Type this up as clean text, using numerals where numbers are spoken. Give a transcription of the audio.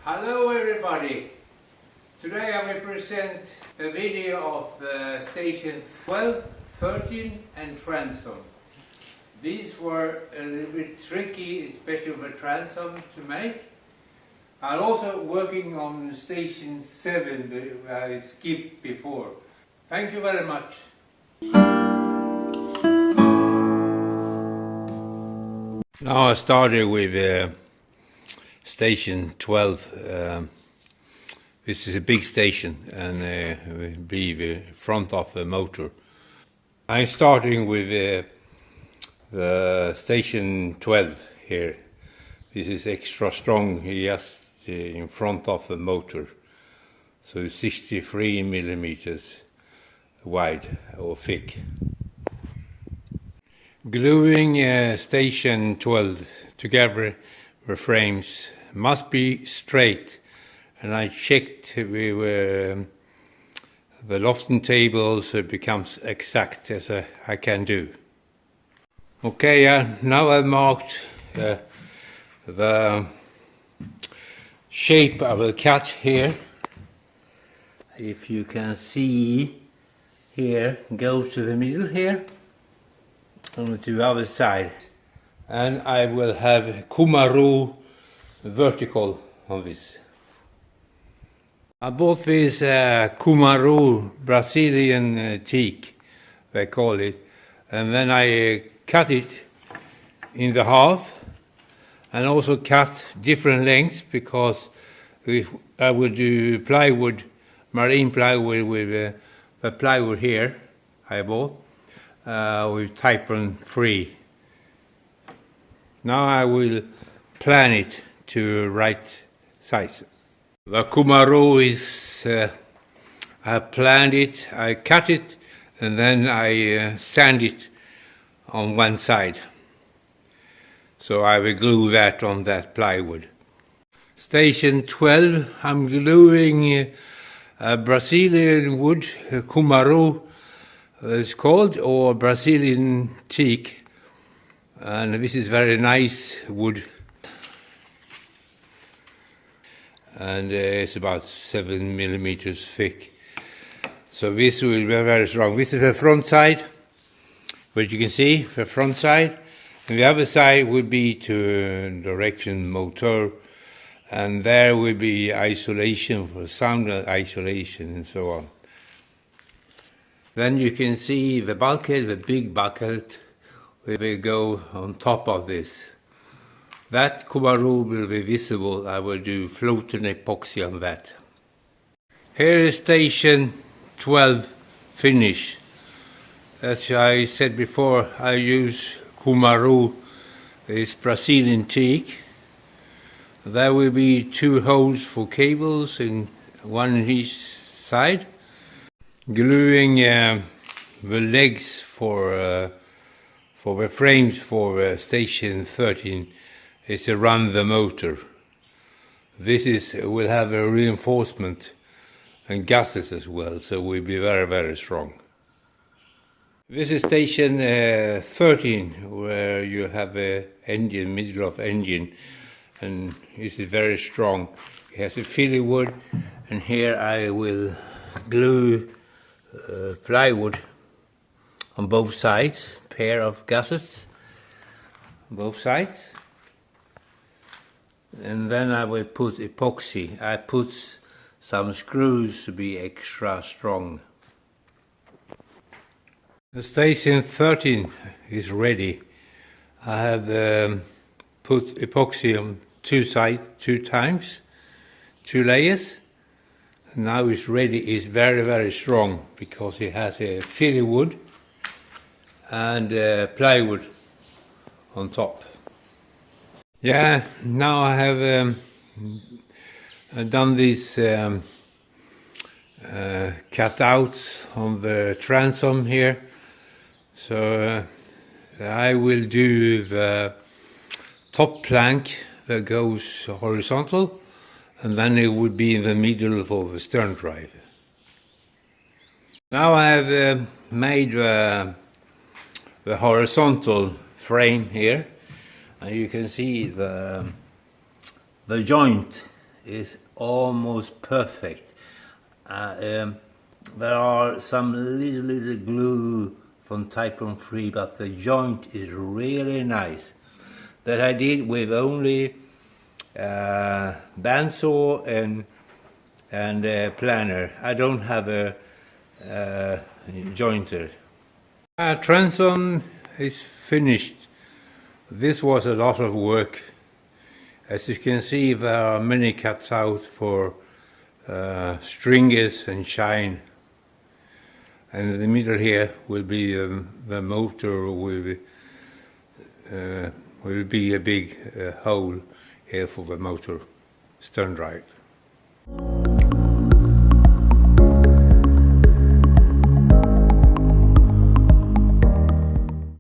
Hello everybody! Today I will present a video of station 12, 13 and Transom. These were a little bit tricky, especially for Transom to make. I'm also working on station 7 that I skipped before. Thank you very much. Now I started with station 12. This is a big station and will be the front of the motor. I'm starting with the station 12 here. This is extra strong, just in front of the motor. So 63 millimeters wide or thick. Gluing station 12 together, the frames must be straight, and I checked with the lofting table so it becomes exact as I can do. Okay, now I've marked the shape I will cut here. If you can see here, go to the middle here, and to the other side. And I will have Cumaro vertical on this. I bought this Cumaro Brazilian teak, they call it, and then I cut it in the half, and also cut different lengths because I will do plywood, marine plywood with the plywood here I bought with Typon 3. Now I will plan it to right size. The Cumaro is, I planned it, I cut it, and then I sand it on one side. So I will glue that on that plywood. Station 12, I'm gluing Brazilian wood, Cumaro it's called, or Brazilian teak. And this is very nice wood, and it's about 7 millimeters thick. So this will be very strong. This is the front side, what you can see, the front side, and the other side will be to direction motor, and there will be isolation for sound isolation and so on. Then you can see the bulkhead, the big bulkhead. We will go on top of this. That Cumaro will be visible. I will do floating epoxy on that. Here is station 12 finish. As I said before, I use Cumaro, this Brazilian teak. There will be 2 holes for cables, in one on each side. Gluing the legs for the frames for station 13 is to run the motor. This will have a reinforcement and gussets as well, so will be very, very strong. This is station 13, where you have a engine, middle of engine, and this is very strong. It has a filler wood, and here I will glue plywood on both sides, pair of gussets on both sides, and then I will put epoxy. I put some screws to be extra strong. The station 13 is ready. I have put epoxy on 2 sides 2 times, 2 layers. Now it's ready. It's very, very strong because it has a filler wood and plywood on top. Yeah, now I have done these cutouts on the transom here. So I will do the top plank that goes horizontal, and then it would be in the middle of the stern drive. Now I have made the horizontal frame here, and you can see the joint is almost perfect. There are some little glue from Typon 3, but the joint is really nice. That I did with only bandsaw and planer. I don't have a jointer. Transom is finished. This was a lot of work. As you can see, there are many cutouts for stringers and chine. And in the middle here will be the motor, will be a big hole here for the motor stern drive.